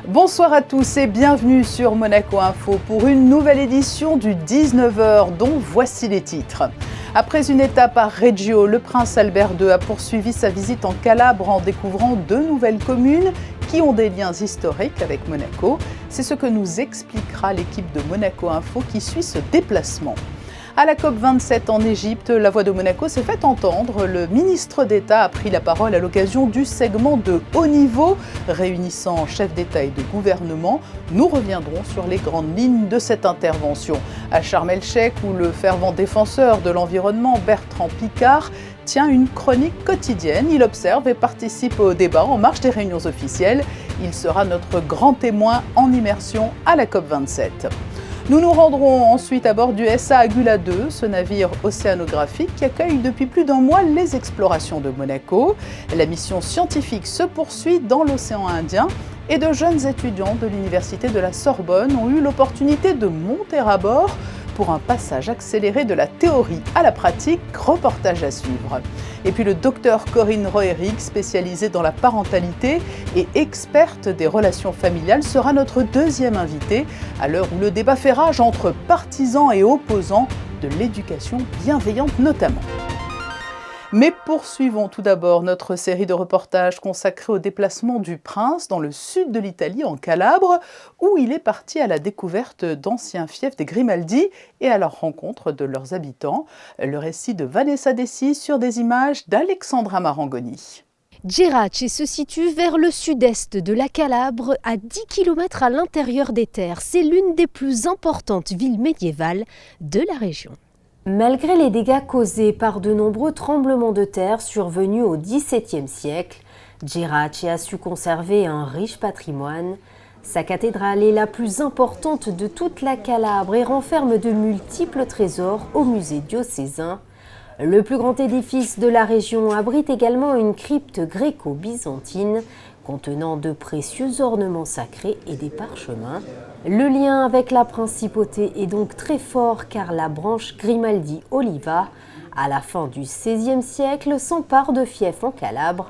Bonsoir à tous et bienvenue sur Monaco Info pour une nouvelle édition du 19h dont voici les titres. Après une étape à Reggio, le prince Albert II a poursuivi sa visite en Calabre en découvrant deux nouvelles communes qui ont des liens historiques avec Monaco. C'est ce que nous expliquera l'équipe de Monaco Info qui suit ce déplacement. À la COP27 en Égypte, la voix de Monaco s'est fait entendre. Le ministre d'État a pris la parole à l'occasion du segment de haut niveau réunissant chefs d'État et de gouvernement. Nous reviendrons sur les grandes lignes de cette intervention. À Sharm el-Sheikh, où le fervent défenseur de l'environnement Bertrand Piccard tient une chronique quotidienne. Il observe et participe au débat en marge des réunions officielles. Il sera notre grand témoin en immersion à la COP27. Nous nous rendrons ensuite à bord du SA Agula 2, ce navire océanographique qui accueille depuis plus d'un mois les explorations de Monaco. La mission scientifique se poursuit dans l'océan Indien et de jeunes étudiants de l'université de la Sorbonne ont eu l'opportunité de monter à bord pour un passage accéléré de la théorie à la pratique, reportage à suivre. Et puis le docteur Corinne Roerig, spécialisée dans la parentalité et experte des relations familiales, sera notre deuxième invitée à l'heure où le débat fait rage entre partisans et opposants de l'éducation bienveillante notamment. Mais poursuivons tout d'abord notre série de reportages consacrés au déplacement du prince dans le sud de l'Italie, en Calabre, où il est parti à la découverte d'anciens fiefs des Grimaldi et à leur rencontre de leurs habitants. Le récit de Vanessa Dessy sur des images d'Alexandra Marangoni. Gerace se situe vers le sud-est de la Calabre, à 10 km à l'intérieur des terres. C'est l'une des plus importantes villes médiévales de la région. Malgré les dégâts causés par de nombreux tremblements de terre survenus au XVIIe siècle, Gerace a su conserver un riche patrimoine. Sa cathédrale est la plus importante de toute la Calabre et renferme de multiples trésors au musée diocésain. Le plus grand édifice de la région abrite également une crypte gréco-byzantine contenant de précieux ornements sacrés et des parchemins. Le lien avec la principauté est donc très fort car la branche Grimaldi-Oliva, à la fin du XVIe siècle, s'empare de fiefs en Calabre.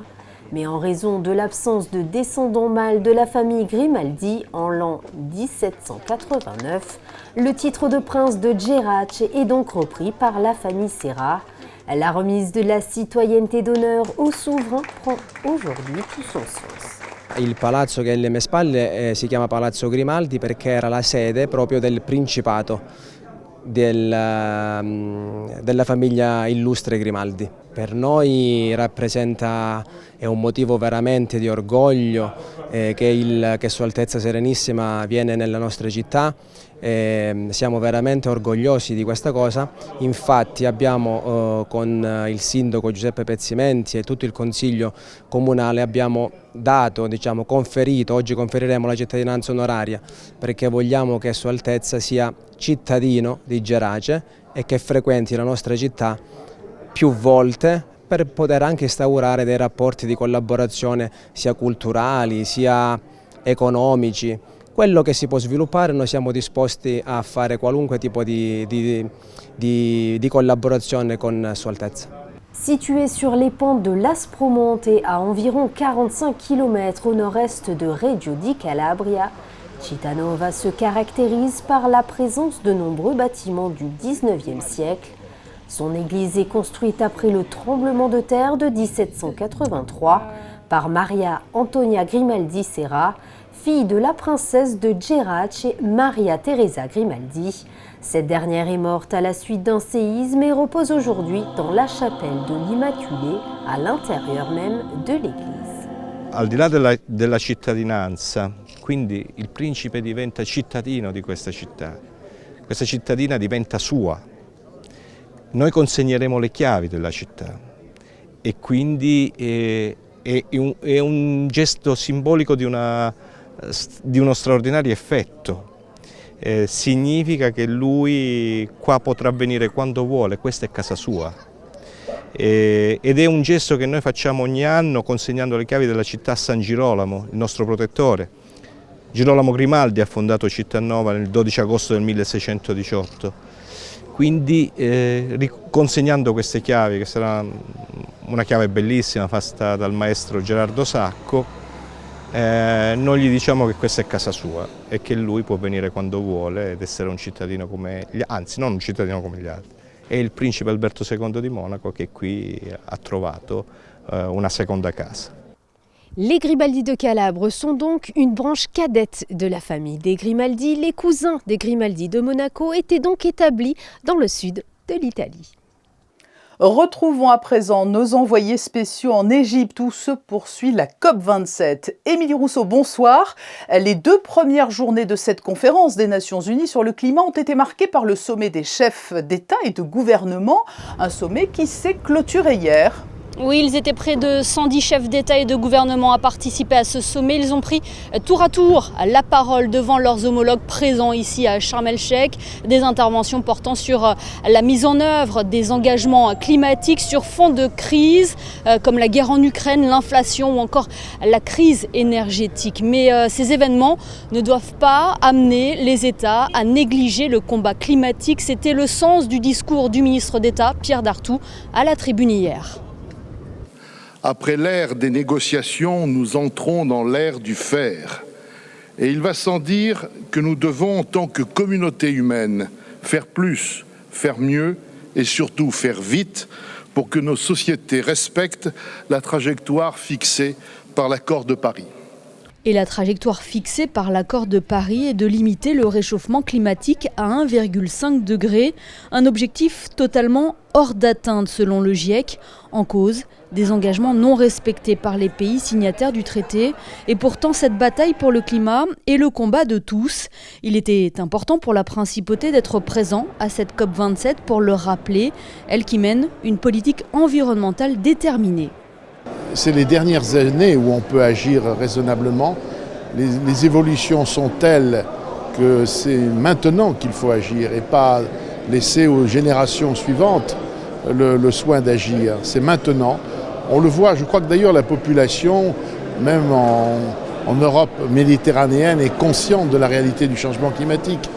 Mais en raison de l'absence de descendants mâles de la famille Grimaldi en l'an 1789, le titre de prince de Gerace est donc repris par la famille Serra. La remise de la citoyenneté d'honneur au souverain prend aujourd'hui tout son sens. Il palazzo che è alle mie spalle si chiama Palazzo Grimaldi perché era la sede proprio del principato della famiglia illustre Grimaldi. Per noi rappresenta, è un motivo veramente di orgoglio che Sua Altezza Serenissima viene nella nostra città. Siamo veramente orgogliosi di questa cosa. Infatti abbiamo con il sindaco Giuseppe Pezzimenti e tutto il consiglio comunale abbiamo conferito, oggi conferiremo la cittadinanza onoraria perché vogliamo che Sua Altezza sia cittadino di Gerace e che frequenti la nostra città più volte per poter anche instaurare dei rapporti di collaborazione sia culturali sia economici. Quello che si può sviluppare, noi siamo disposti a fare qualunque tipo di collaborazione con Sua Altezza. Situé sur les pentes de l'Aspromonte à environ 45 km au nord-est de Reggio di Calabria, Cittànova se caractérise par la présence de nombreux bâtiments du XIXe siècle. Son église est construite après le tremblement de terre de 1783 par Maria Antonia Grimaldi Serra, fille de la princesse de Gerace, Maria Teresa Grimaldi. Cette dernière est morte à la suite d'un séisme et repose aujourd'hui dans la chapelle de l'Immaculée, à l'intérieur même de l'église. Al di là della cittadinanza, quindi il principe diventa cittadino di questa cittadina diventa sua. Noi consegneremo le chiavi della città e quindi è un gesto simbolico di uno straordinario effetto. Significa che lui qua potrà venire quando vuole, questa è casa sua. Ed è un gesto che noi facciamo ogni anno consegnando le chiavi della città a San Girolamo, il nostro protettore. Girolamo Grimaldi ha fondato Cittànova nel 12 agosto del 1618. Quindi consegnando queste chiavi, che sarà una chiave bellissima fatta dal maestro Gerardo Sacco, Noi gli diciamo che questa è casa sua e che lui può venire quando vuole ed essere un cittadino come gli altri, anzi non un cittadino come gli altri. È il principe Alberto II di Monaco che qui ha trovato una seconda casa. Les Grimaldi de Calabre sont donc une branche cadette de la famille des Grimaldi. Les cousins des Grimaldi de Monaco étaient donc établis dans le sud de l'Italie. Retrouvons à présent nos envoyés spéciaux en Égypte où se poursuit la COP27. Émilie Rousseau, bonsoir. Les 2 premières journées de cette conférence des Nations Unies sur le climat ont été marquées par le sommet des chefs d'État et de gouvernement, un sommet qui s'est clôturé hier. Oui, ils étaient près de 110 chefs d'État et de gouvernement à participer à ce sommet. Ils ont pris tour à tour la parole devant leurs homologues présents ici à Sharm el-Sheikh. Des interventions portant sur la mise en œuvre des engagements climatiques sur fond de crise, comme la guerre en Ukraine, l'inflation ou encore la crise énergétique. Mais ces événements ne doivent pas amener les États à négliger le combat climatique. C'était le sens du discours du ministre d'État, Pierre Dartout, à la tribune hier. Après l'ère des négociations, nous entrons dans l'ère du faire. Et il va sans dire que nous devons, en tant que communauté humaine, faire plus, faire mieux et surtout faire vite pour que nos sociétés respectent la trajectoire fixée par l'accord de Paris. Et la trajectoire fixée par l'accord de Paris est de limiter le réchauffement climatique à 1,5 degré, un objectif totalement hors d'atteinte selon le GIEC, en cause des engagements non respectés par les pays signataires du traité. Et pourtant, cette bataille pour le climat est le combat de tous. Il était important pour la principauté d'être présent à cette COP27 pour le rappeler, elle qui mène une politique environnementale déterminée. C'est les dernières années où on peut agir raisonnablement. Les évolutions sont telles que c'est maintenant qu'il faut agir et pas laisser aux générations suivantes le soin d'agir. C'est maintenant. On le voit, je crois que d'ailleurs la population, même en Europe méditerranéenne, est consciente de la réalité du changement climatique.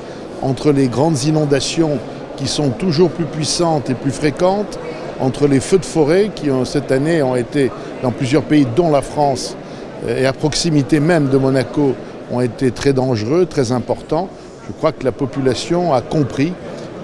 Entre les grandes inondations qui sont toujours plus puissantes et plus fréquentes, entre les feux de forêt qui cette année ont été dans plusieurs pays, dont la France, et à proximité même de Monaco, ont été très dangereux, très importants. Je crois que la population a compris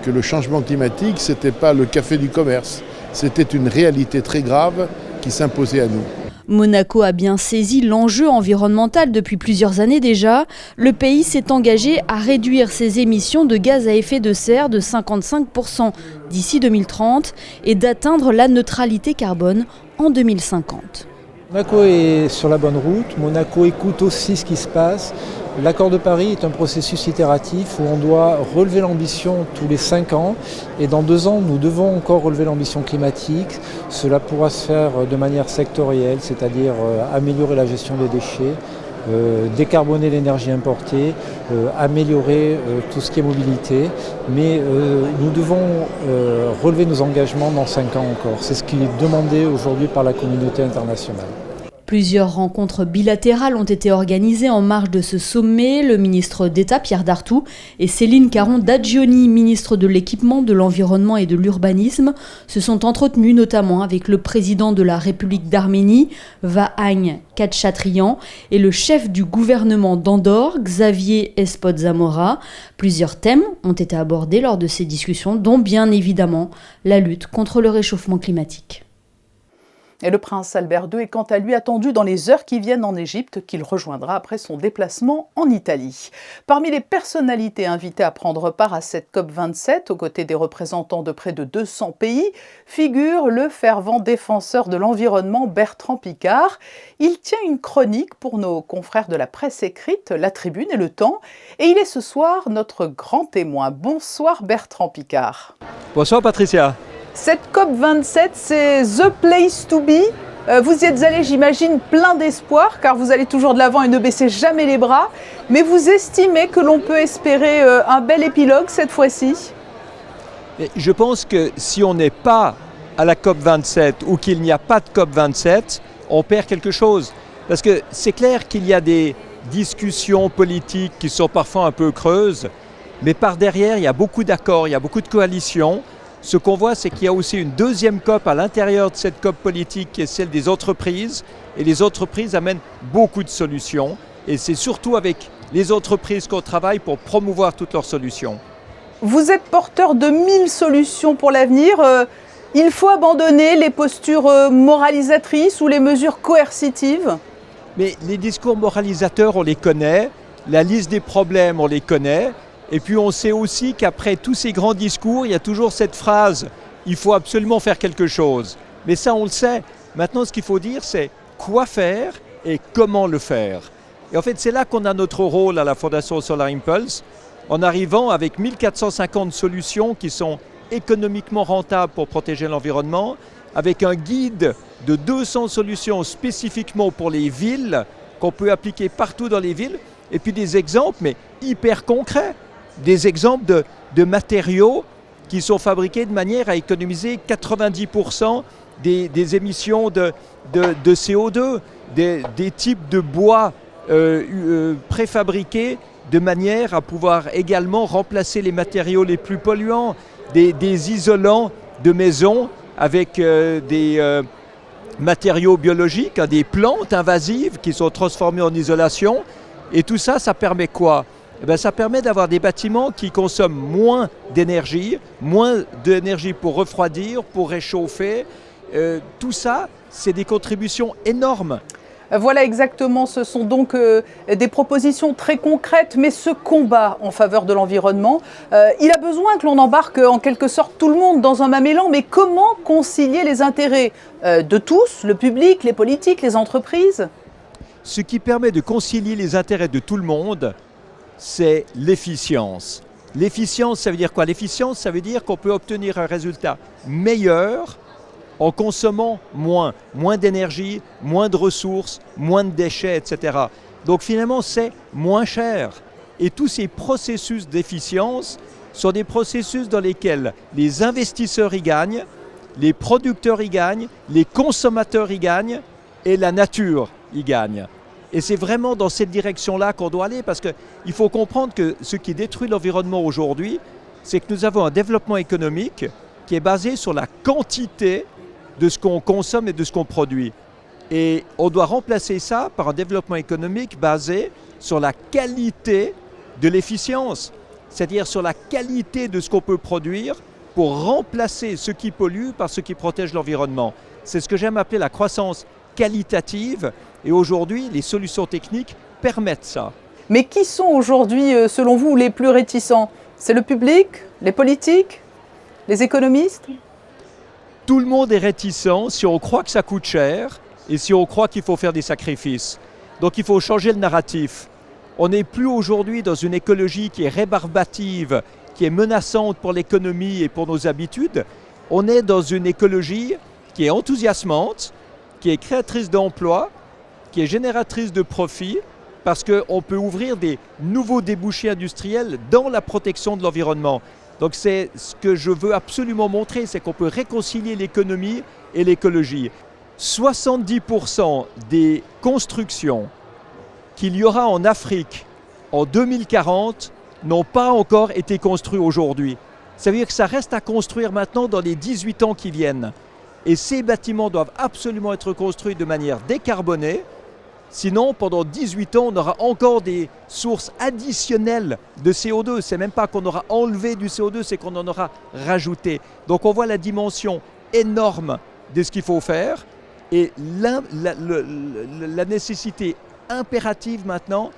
que le changement climatique, ce n'était pas le café du commerce, c'était une réalité très grave qui s'imposait à nous. Monaco a bien saisi l'enjeu environnemental depuis plusieurs années déjà. Le pays s'est engagé à réduire ses émissions de gaz à effet de serre de 55% d'ici 2030 et d'atteindre la neutralité carbone en 2050. Monaco est sur la bonne route, Monaco écoute aussi ce qui se passe. L'accord de Paris est un processus itératif où on doit relever l'ambition tous les 5 ans et dans 2 ans nous devons encore relever l'ambition climatique. Cela pourra se faire de manière sectorielle, c'est-à-dire améliorer la gestion des déchets, décarboner l'énergie importée, améliorer tout ce qui est mobilité, mais nous devons relever nos engagements dans 5 ans encore. C'est ce qui est demandé aujourd'hui par la communauté internationale. Plusieurs rencontres bilatérales ont été organisées en marge de ce sommet. Le ministre d'État Pierre Dartout et Céline Caron-Daggioni, ministre de l'Équipement, de l'Environnement et de l'Urbanisme, se sont entretenus notamment avec le président de la République d'Arménie, Vahagn Khatchatrian, et le chef du gouvernement d'Andorre, Xavier Espot-Zamora. Plusieurs thèmes ont été abordés lors de ces discussions, dont bien évidemment la lutte contre le réchauffement climatique. Et le prince Albert II est quant à lui attendu dans les heures qui viennent en Égypte, qu'il rejoindra après son déplacement en Italie. Parmi les personnalités invitées à prendre part à cette COP27, aux côtés des représentants de près de 200 pays, figure le fervent défenseur de l'environnement Bertrand Piccard. Il tient une chronique pour nos confrères de la presse écrite, La Tribune et Le Temps, et il est ce soir notre grand témoin. Bonsoir Bertrand Piccard. Bonsoir Patricia. Cette COP27, c'est the place to be. Vous y êtes allé, j'imagine, plein d'espoir, car vous allez toujours de l'avant et ne baissez jamais les bras. Mais vous estimez que l'on peut espérer un bel épilogue cette fois-ci ? Je pense que si on n'est pas à la COP27 ou qu'il n'y a pas de COP27, on perd quelque chose. Parce que c'est clair qu'il y a des discussions politiques qui sont parfois un peu creuses, mais par derrière, il y a beaucoup d'accords, il y a beaucoup de coalitions. Ce qu'on voit, c'est qu'il y a aussi une deuxième COP à l'intérieur de cette COP politique qui est celle des entreprises. Et les entreprises amènent beaucoup de solutions. Et c'est surtout avec les entreprises qu'on travaille pour promouvoir toutes leurs solutions. Vous êtes porteur de 1000 solutions pour l'avenir. Il faut abandonner les postures moralisatrices ou les mesures coercitives? Mais les discours moralisateurs, on les connaît. La liste des problèmes, on les connaît. Et puis on sait aussi qu'après tous ces grands discours, il y a toujours cette phrase « il faut absolument faire quelque chose ». Mais ça, on le sait. Maintenant, ce qu'il faut dire, c'est quoi faire et comment le faire. Et en fait, c'est là qu'on a notre rôle à la Fondation Solar Impulse, en arrivant avec 1450 solutions qui sont économiquement rentables pour protéger l'environnement, avec un guide de 200 solutions spécifiquement pour les villes, qu'on peut appliquer partout dans les villes, et puis des exemples, mais hyper concrets. Des exemples de matériaux qui sont fabriqués de manière à économiser 90% des émissions de CO2, des types de bois préfabriqués de manière à pouvoir également remplacer les matériaux les plus polluants, des isolants de maison avec des matériaux biologiques, des plantes invasives qui sont transformées en isolation. Et tout ça, ça permet quoi ? Eh bien, ça permet d'avoir des bâtiments qui consomment moins d'énergie pour refroidir, pour réchauffer. Tout ça, c'est des contributions énormes. Voilà exactement, ce sont donc des propositions très concrètes, mais ce combat en faveur de l'environnement, il a besoin que l'on embarque en quelque sorte tout le monde dans un même élan, mais comment concilier les intérêts de tous, le public, les politiques, les entreprises ? Ce qui permet de concilier les intérêts de tout le monde, c'est l'efficience. L'efficience, ça veut dire quoi? L'efficience, ça veut dire qu'on peut obtenir un résultat meilleur en consommant moins d'énergie, moins de ressources, moins de déchets, etc. Donc finalement, c'est moins cher. Et tous ces processus d'efficience sont des processus dans lesquels les investisseurs y gagnent, les producteurs y gagnent, les consommateurs y gagnent et la nature y gagne. Et c'est vraiment dans cette direction-là qu'on doit aller parce qu'il faut comprendre que ce qui détruit l'environnement aujourd'hui, c'est que nous avons un développement économique qui est basé sur la quantité de ce qu'on consomme et de ce qu'on produit. Et on doit remplacer ça par un développement économique basé sur la qualité de l'efficience, c'est-à-dire sur la qualité de ce qu'on peut produire pour remplacer ce qui pollue par ce qui protège l'environnement. C'est ce que j'aime appeler la croissance qualitative. Et aujourd'hui, les solutions techniques permettent ça. Mais qui sont aujourd'hui, selon vous, les plus réticents? C'est le public, les politiques, les économistes? Tout le monde est réticent si on croit que ça coûte cher et si on croit qu'il faut faire des sacrifices. Donc il faut changer le narratif. On n'est plus aujourd'hui dans une écologie qui est rébarbative, qui est menaçante pour l'économie et pour nos habitudes. On est dans une écologie qui est enthousiasmante, qui est créatrice d'emplois, qui est génératrice de profits, parce qu'on peut ouvrir des nouveaux débouchés industriels dans la protection de l'environnement. Donc c'est ce que je veux absolument montrer, c'est qu'on peut réconcilier l'économie et l'écologie. 70% des constructions qu'il y aura en Afrique en 2040 n'ont pas encore été construites aujourd'hui. Ça veut dire que ça reste à construire maintenant dans les 18 ans qui viennent. Et ces bâtiments doivent absolument être construits de manière décarbonée. Sinon, pendant 18 ans, on aura encore des sources additionnelles de CO2. C'est même pas qu'on aura enlevé du CO2, c'est qu'on en aura rajouté. Donc on voit la dimension énorme de ce qu'il faut faire et la nécessité impérative maintenant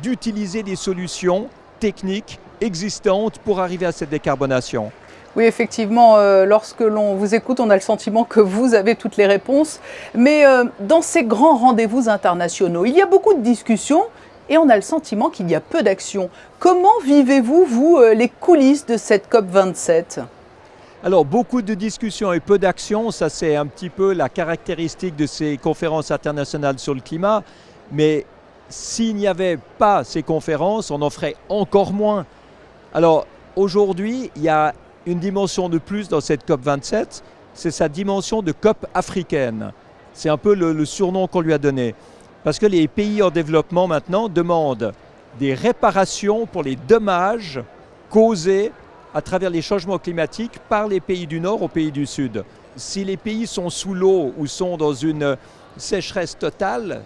d'utiliser des solutions techniques existantes pour arriver à cette décarbonation. Oui, effectivement, lorsque l'on vous écoute, on a le sentiment que vous avez toutes les réponses. Mais dans ces grands rendez-vous internationaux, il y a beaucoup de discussions et on a le sentiment qu'il y a peu d'action. Comment vivez-vous, vous, les coulisses de cette COP27 ? Alors, beaucoup de discussions et peu d'action, ça c'est un petit peu la caractéristique de ces conférences internationales sur le climat. Mais s'il n'y avait pas ces conférences, on en ferait encore moins. Alors, aujourd'hui, il y a une dimension de plus dans cette COP27, c'est sa dimension de COP africaine. C'est un peu le surnom qu'on lui a donné. Parce que les pays en développement maintenant demandent des réparations pour les dommages causés à travers les changements climatiques par les pays du Nord aux pays du Sud. Si les pays sont sous l'eau ou sont dans une sécheresse totale,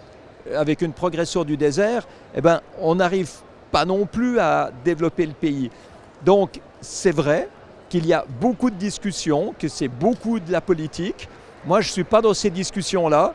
avec une progression du désert, eh ben, on n'arrive pas non plus à développer le pays. Donc c'est vrai qu'il y a beaucoup de discussions, que c'est beaucoup de la politique. Moi, je ne suis pas dans ces discussions-là.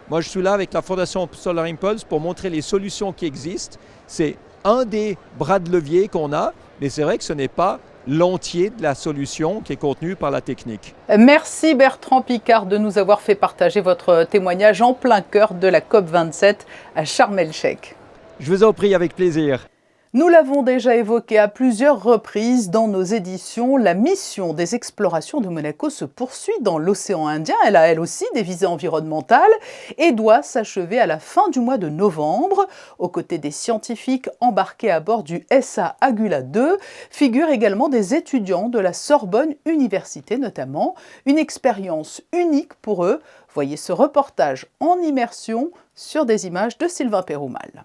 Moi, je suis là avec la Fondation Solar Impulse pour montrer les solutions qui existent. C'est un des bras de levier qu'on a, mais c'est vrai que ce n'est pas l'entier de la solution qui est contenue par la technique. Merci Bertrand Piccard de nous avoir fait partager votre témoignage en plein cœur de la COP27 à Sharm el-Sheikh. Je vous en prie, avec plaisir. Nous l'avons déjà évoqué à plusieurs reprises dans nos éditions, la mission des explorations de Monaco se poursuit dans l'océan Indien. Elle a elle aussi des visées environnementales et doit s'achever à la fin du mois de novembre. Aux côtés des scientifiques embarqués à bord du SA Agula 2 figurent également des étudiants de la Sorbonne Université notamment. Une expérience unique pour eux. Voyez ce reportage en immersion sur des images de Sylvain Péroumal.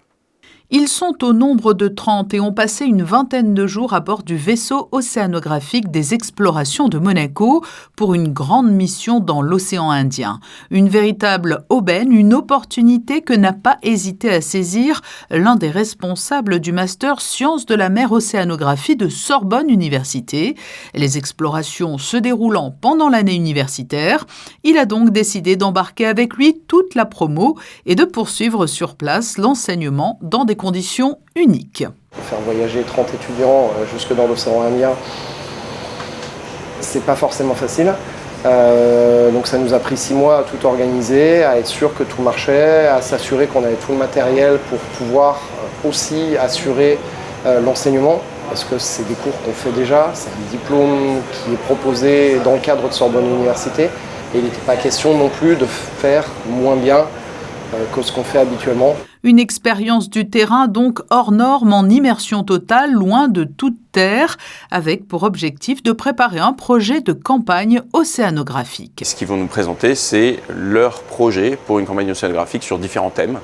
Ils sont au nombre de 30 et ont passé une vingtaine de jours à bord du vaisseau océanographique des explorations de Monaco pour une grande mission dans l'océan Indien. Une véritable aubaine, une opportunité que n'a pas hésité à saisir l'un des responsables du master Sciences de la mer océanographie de Sorbonne Université. Les explorations se déroulant pendant l'année universitaire, il a donc décidé d'embarquer avec lui toute la promo et de poursuivre sur place l'enseignement dans des conditions uniques. Faire voyager 30 étudiants jusque dans l'océan Indien, c'est pas forcément facile. Donc ça nous a pris 6 mois à tout organiser, à être sûr que tout marchait, à s'assurer qu'on avait tout le matériel pour pouvoir aussi assurer l'enseignement, parce que c'est des cours qu'on fait déjà, c'est un diplôme qui est proposé dans le cadre de Sorbonne Université, et il n'était pas question non plus de faire moins bien que ce qu'on fait habituellement. Une expérience du terrain donc hors norme, en immersion totale, loin de toute terre, avec pour objectif de préparer un projet de campagne océanographique. Ce qu'ils vont nous présenter, c'est leur projet pour une campagne océanographique sur différents thèmes.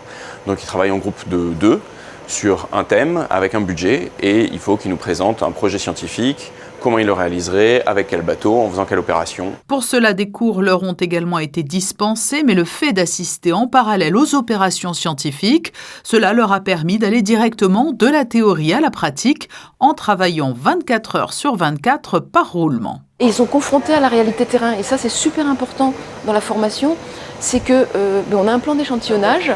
Donc ils travaillent en groupe de 2 sur un thème avec un budget et il faut qu'ils nous présentent un projet scientifique, comment ils le réaliseraient, avec quel bateau, en faisant quelle opération. Pour cela, des cours leur ont également été dispensés, mais le fait d'assister en parallèle aux opérations scientifiques, cela leur a permis d'aller directement de la théorie à la pratique en travaillant 24 heures sur 24 par roulement. Et ils sont confrontés à la réalité terrain, et ça c'est super important dans la formation, c'est que on a un plan d'échantillonnage,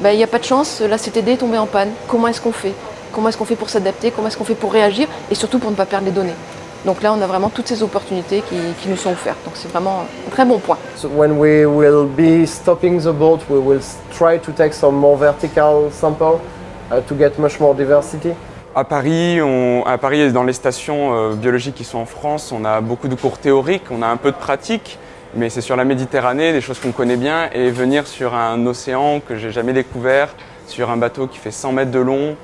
il n'y a pas de chance, la CTD est tombée en panne. Comment est-ce qu'on fait ? Comment est-ce qu'on fait pour s'adapter ? Comment est-ce qu'on fait pour réagir ? Et surtout pour ne pas perdre les données. Donc là, on a vraiment toutes ces opportunités qui nous sont offertes. Donc c'est vraiment un très bon point. So when we will be stopping the boat, we will try to take some more vertical sample to get much more diversity. À Paris, dans les stations biologiques qui sont en France, on a beaucoup de cours théoriques, on a un peu de pratique, mais c'est sur la Méditerranée, des choses qu'on connaît bien, et venir sur un océan que j'ai jamais découvert, sur un bateau qui fait 100 mètres de long,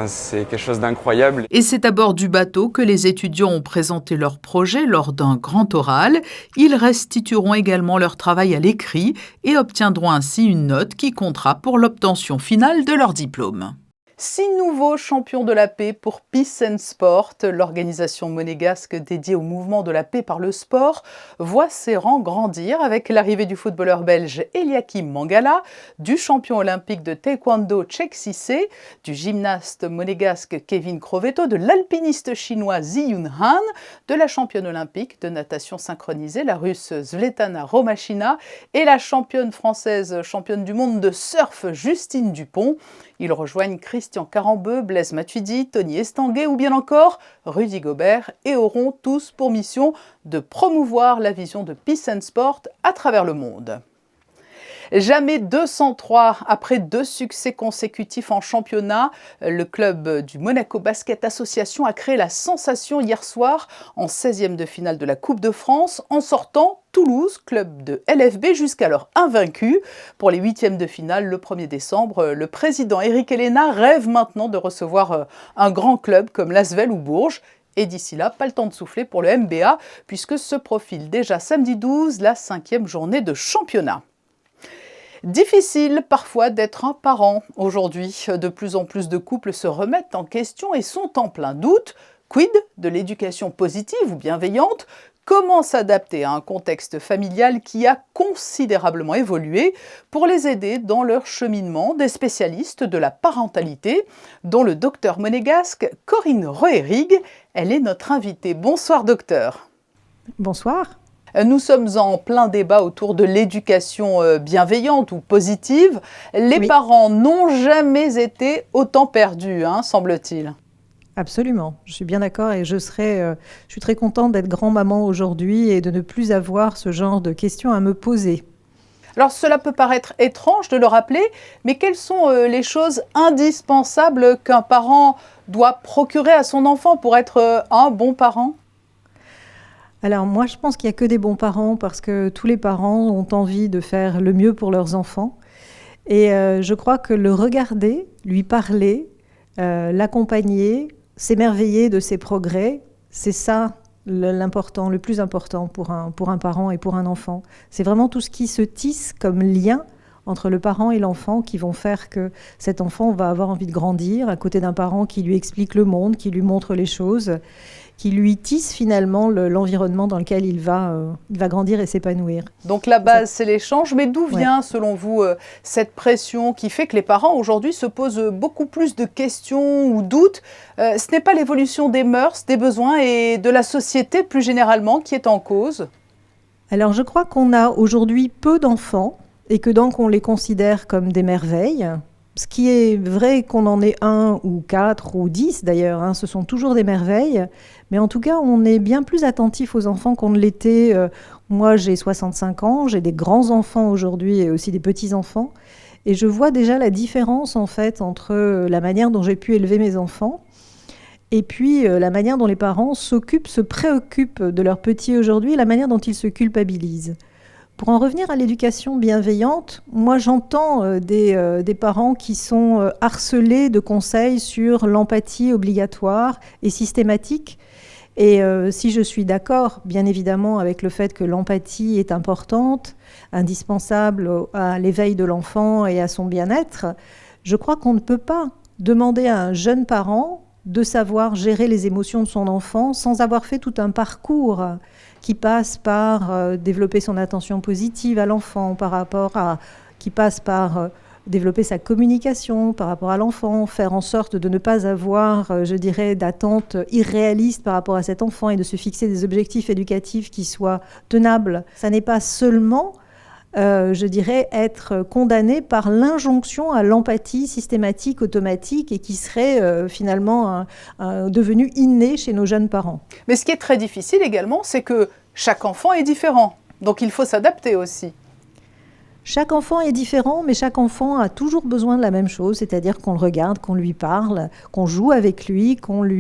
c'est quelque chose d'incroyable. Et c'est à bord du bateau que les étudiants ont présenté leur projet lors d'un grand oral. Ils restitueront également leur travail à l'écrit et obtiendront ainsi une note qui comptera pour l'obtention finale de leur diplôme. 6 nouveaux champions de la paix pour Peace and Sport. L'organisation monégasque dédiée au mouvement de la paix par le sport voit ses rangs grandir avec l'arrivée du footballeur belge Eliakim Mangala, du champion olympique de taekwondo Cheick Cissé, du gymnaste monégasque Kevin Crovetto, de l'alpiniste chinois Ziyun Han, de la championne olympique de natation synchronisée, la russe Svetlana Romashina, et la championne française, championne du monde de surf Justine Dupont. Ils rejoignent Christian Carambeu, Blaise Matuidi, Tony Estanguet ou bien encore Rudy Gobert et auront tous pour mission de promouvoir la vision de Peace and Sport à travers le monde. Jamais 203, après 2 succès consécutifs en championnat, le club du Monaco Basket Association a créé la sensation hier soir en 16e de finale de la Coupe de France en sortant Toulouse, club de LFB jusqu'alors invaincu. Pour les 8e de finale, le 1er décembre, le président Eric Elena rêve maintenant de recevoir un grand club comme l'Asvel ou Bourges. Et d'ici là, pas le temps de souffler pour le MBA, puisque se profile déjà samedi 12 la 5e journée de championnat. Difficile parfois d'être un parent. Aujourd'hui, de plus en plus de couples se remettent en question et sont en plein doute. Quid de l'éducation positive ou bienveillante? Comment s'adapter à un contexte familial qui a considérablement évolué pour les aider dans leur cheminement? Des spécialistes de la parentalité, dont le docteur monégasque Corinne Roerig. Elle est notre invitée. Bonsoir docteur. Bonsoir. Nous sommes en plein débat autour de l'éducation bienveillante ou positive. Les parents n'ont jamais été autant perdus, semble-t-il. Absolument, je suis bien d'accord et je suis très contente d'être grand-maman aujourd'hui et de ne plus avoir ce genre de questions à me poser. Alors cela peut paraître étrange de le rappeler, mais quelles sont les choses indispensables qu'un parent doit procurer à son enfant pour être un bon parent? Alors moi je pense qu'il n'y a que des bons parents parce que tous les parents ont envie de faire le mieux pour leurs enfants. Et je crois que le regarder, lui parler, l'accompagner, s'émerveiller de ses progrès, c'est ça l'important, le plus important pour un parent et pour un enfant. C'est vraiment tout ce qui se tisse comme lien entre le parent et l'enfant qui vont faire que cet enfant va avoir envie de grandir à côté d'un parent qui lui explique le monde, qui lui montre les choses, qui lui tisse finalement l'environnement dans lequel il va grandir et s'épanouir. Donc la base, c'est l'échange, mais d'où vient selon vous cette pression qui fait que les parents aujourd'hui se posent beaucoup plus de questions ou doutes? Ce n'est pas l'évolution des mœurs, des besoins et de la société plus généralement qui est en cause? Alors je crois qu'on a aujourd'hui peu d'enfants et que donc on les considère comme des merveilles. Ce qui est vrai qu'on en ait 1 ou 4 ou 10 d'ailleurs, ce sont toujours des merveilles, mais en tout cas on est bien plus attentif aux enfants qu'on ne l'était. Moi j'ai 65 ans, j'ai des grands-enfants aujourd'hui et aussi des petits-enfants, et je vois déjà la différence en fait entre la manière dont j'ai pu élever mes enfants et puis la manière dont les parents se préoccupent de leurs petits aujourd'hui et la manière dont ils se culpabilisent. Pour en revenir à l'éducation bienveillante, moi j'entends des parents qui sont harcelés de conseils sur l'empathie obligatoire et systématique. Et si je suis d'accord, bien évidemment, avec le fait que l'empathie est importante, indispensable à l'éveil de l'enfant et à son bien-être, je crois qu'on ne peut pas demander à un jeune parent de savoir gérer les émotions de son enfant sans avoir fait tout un parcours qui passe par développer son attention positive à l'enfant, qui passe par développer sa communication par rapport à l'enfant, faire en sorte de ne pas avoir, je dirais, d'attentes irréalistes par rapport à cet enfant et de se fixer des objectifs éducatifs qui soient tenables. Ça n'est pas seulement, je dirais, être condamné par l'injonction à l'empathie systématique, automatique et qui serait finalement devenue innée chez nos jeunes parents. Mais ce qui est très difficile également, c'est que chaque enfant est différent. Donc il faut s'adapter aussi. Chaque enfant est différent, mais chaque enfant a toujours besoin de la même chose, c'est-à-dire qu'on le regarde, qu'on lui parle, qu'on joue avec lui, qu'on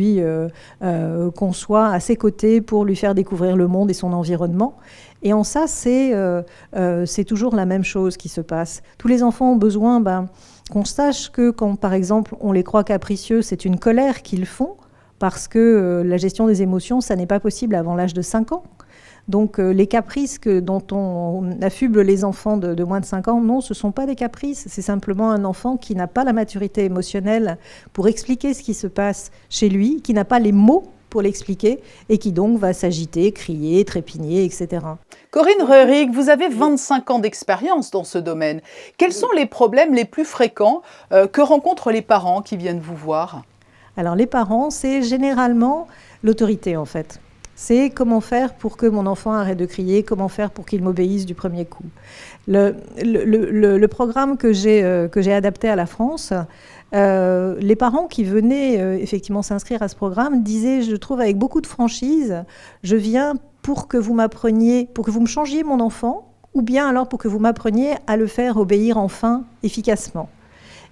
soit à ses côtés pour lui faire découvrir le monde et son environnement. Et en ça, c'est toujours la même chose qui se passe. Tous les enfants ont besoin qu'on sache que quand, par exemple, on les croit capricieux, c'est une colère qu'ils font, parce que la gestion des émotions, ça n'est pas possible avant l'âge de 5 ans. Donc les caprices dont on affuble les enfants de moins de 5 ans, non, ce ne sont pas des caprices, c'est simplement un enfant qui n'a pas la maturité émotionnelle pour expliquer ce qui se passe chez lui, qui n'a pas les mots pour l'expliquer et qui donc va s'agiter, crier, trépigner, etc. Corinne Roerig, vous avez 25 ans d'expérience dans ce domaine. Quels sont les problèmes les plus fréquents que rencontrent les parents qui viennent vous voir? Alors les parents, c'est généralement l'autorité en fait. C'est comment faire pour que mon enfant arrête de crier, comment faire pour qu'il m'obéisse du premier coup. Le programme que j'ai adapté à la France, les parents qui venaient effectivement s'inscrire à ce programme disaient, je trouve avec beaucoup de franchise, je viens pour que vous m'appreniez, pour que vous me changiez mon enfant, ou bien alors pour que vous m'appreniez à le faire obéir enfin efficacement.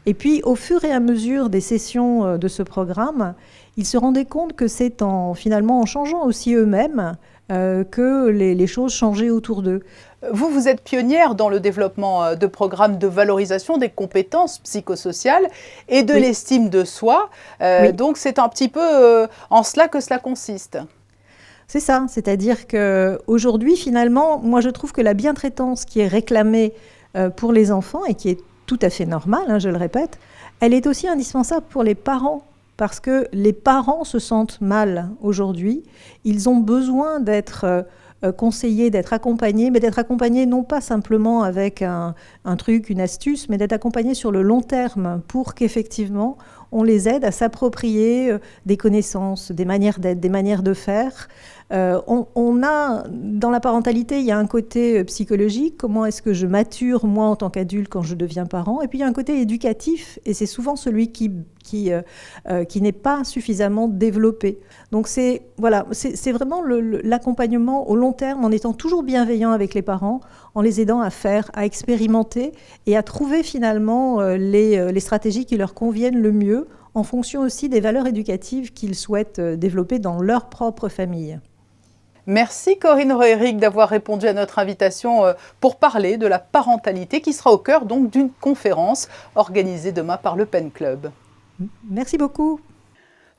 Et puis, au fur et à mesure des sessions de ce programme, ils se rendaient compte que c'est finalement en changeant aussi eux-mêmes que les choses changeaient autour d'eux. Vous êtes pionnière dans le développement de programmes de valorisation des compétences psychosociales et de l'estime de soi. Donc, c'est un petit peu en cela que cela consiste. C'est ça, c'est-à-dire qu'aujourd'hui, finalement, moi je trouve que la bientraitance qui est réclamée pour les enfants et qui est tout à fait normale, je le répète, elle est aussi indispensable pour les parents. parce que les parents se sentent mal aujourd'hui. Ils ont besoin d'être conseillés, d'être accompagnés, mais d'être accompagnés non pas simplement avec un truc, une astuce, mais d'être accompagnés sur le long terme pour qu'effectivement on les aide à s'approprier des connaissances, des manières d'être, des manières de faire. On a, dans la parentalité, il y a un côté psychologique, comment est-ce que je mature moi en tant qu'adulte quand je deviens parent, et puis il y a un côté éducatif, et c'est souvent celui qui n'est pas suffisamment développé. Donc c'est vraiment l'accompagnement au long terme, en étant toujours bienveillant avec les parents, en les aidant à faire, à expérimenter, et à trouver finalement les stratégies qui leur conviennent le mieux, en fonction aussi des valeurs éducatives qu'ils souhaitent développer dans leur propre famille. Merci Corinne Roéric d'avoir répondu à notre invitation pour parler de la parentalité qui sera au cœur donc d'une conférence organisée demain par le Pen Club. Merci beaucoup.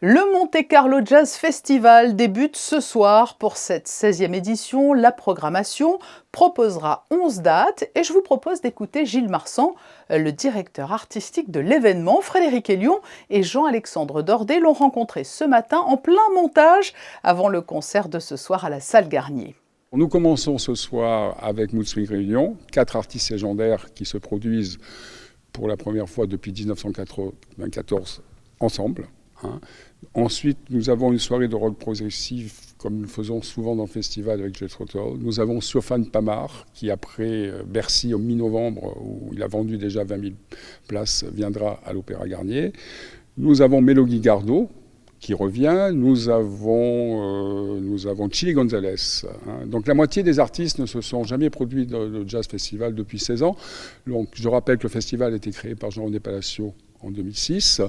Le Monte Carlo Jazz Festival débute ce soir pour cette 16e édition. La programmation proposera 11 dates et je vous propose d'écouter Gilles Marsan, le directeur artistique de l'événement. Frédéric Hélion et Jean-Alexandre Dordet l'ont rencontré ce matin en plein montage avant le concert de ce soir à la Salle Garnier. Nous commençons ce soir avec Mood Swing Réunion, 4 artistes légendaires qui se produisent pour la première fois depuis 1994 ensemble. Ensuite, nous avons une soirée de rock progressif, comme nous le faisons souvent dans le festival avec Jethro Tull. Nous avons Siofan Pamar, qui après Bercy au mi-novembre, où il a vendu déjà 20 000 places, viendra à l'Opéra Garnier. Nous avons Mélodie Gardot, qui revient. Nous avons Chili Gonzalez. Donc la moitié des artistes ne se sont jamais produits dans le Jazz Festival depuis 16 ans. Donc, je rappelle que le festival a été créé par Jean-René Palacio en 2006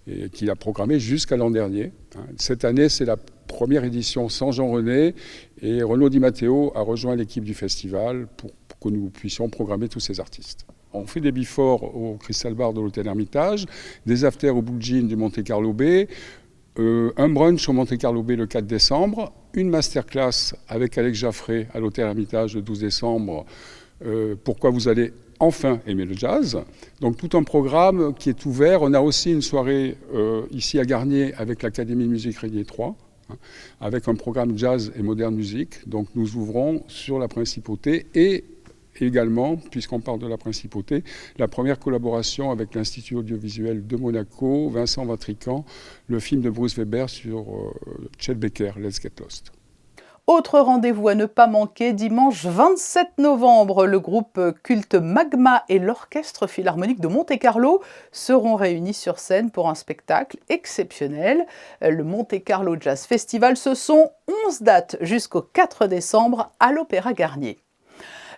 et qu'il a programmé jusqu'à l'an dernier. Cette année, c'est la première édition sans Jean-René et Renaud Di Matteo a rejoint l'équipe du festival pour que nous puissions programmer tous ces artistes. On fait des before au Crystal Bar de l'Hôtel Hermitage, des afters au Blue Jean du Monte Carlo Bay, un brunch au Monte Carlo Bay le 4 décembre, une masterclass avec Alex Jaffray à l'Hôtel Hermitage le 12 décembre. Pourquoi vous allez enfin aimer le jazz. Donc tout un programme qui est ouvert. On a aussi une soirée ici à Garnier avec l'Académie de musique Régnier 3, avec un programme jazz et moderne musique. Donc nous ouvrons sur la principauté et également, puisqu'on parle de la principauté, la première collaboration avec l'Institut audiovisuel de Monaco, Vincent Vatrican, le film de Bruce Weber sur Chet Baker, Let's Get Lost. Autre rendez-vous à ne pas manquer, dimanche 27 novembre, le groupe culte Magma et l'Orchestre Philharmonique de Monte-Carlo seront réunis sur scène pour un spectacle exceptionnel. Le Monte Carlo Jazz Festival, ce sont 11 dates jusqu'au 4 décembre à l'Opéra Garnier.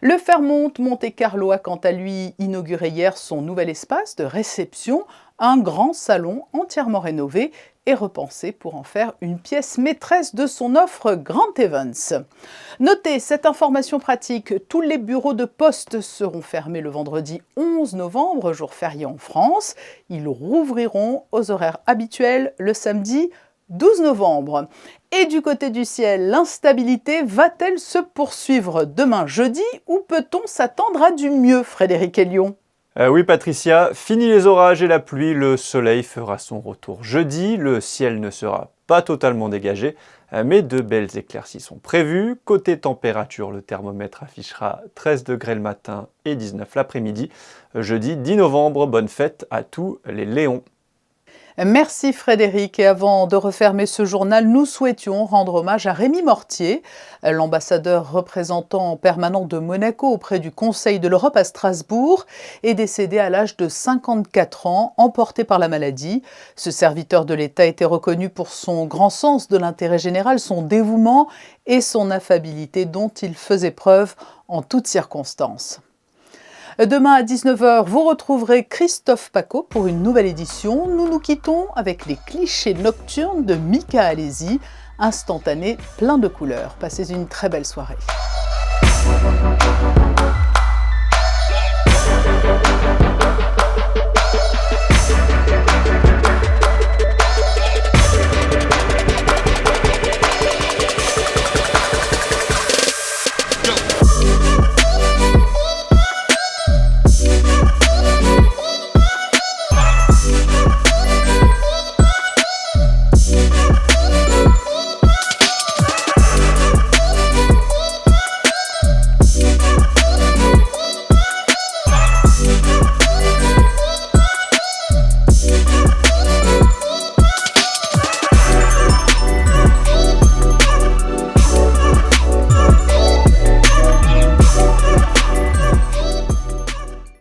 Le Fairmont Monte Carlo a quant à lui inauguré hier son nouvel espace de réception, un grand salon entièrement rénové et repensé pour en faire une pièce maîtresse de son offre Grand Events. Notez cette information pratique, tous les bureaux de poste seront fermés le vendredi 11 novembre, jour férié en France. Ils rouvriront aux horaires habituels le samedi 12 novembre. Et du côté du ciel, l'instabilité va-t-elle se poursuivre demain jeudi ou peut-on s'attendre à du mieux, Frédéric Hélion ? Oui Patricia, fini les orages et la pluie, le soleil fera son retour jeudi, le ciel ne sera pas totalement dégagé, mais de belles éclaircies sont prévues. Côté température, le thermomètre affichera 13 degrés le matin et 19 l'après-midi. Jeudi 10 novembre, bonne fête à tous les Léons. Merci Frédéric. Et avant de refermer ce journal, nous souhaitions rendre hommage à Rémi Mortier, l'ambassadeur représentant permanent de Monaco auprès du Conseil de l'Europe à Strasbourg, est décédé à l'âge de 54 ans, emporté par la maladie. Ce serviteur de l'État était reconnu pour son grand sens de l'intérêt général, son dévouement et son affabilité dont il faisait preuve en toutes circonstances. Demain à 19h, vous retrouverez Christophe Paco pour une nouvelle édition. Nous nous quittons avec les clichés nocturnes de Mika Alesi, instantané plein de couleurs. Passez une très belle soirée.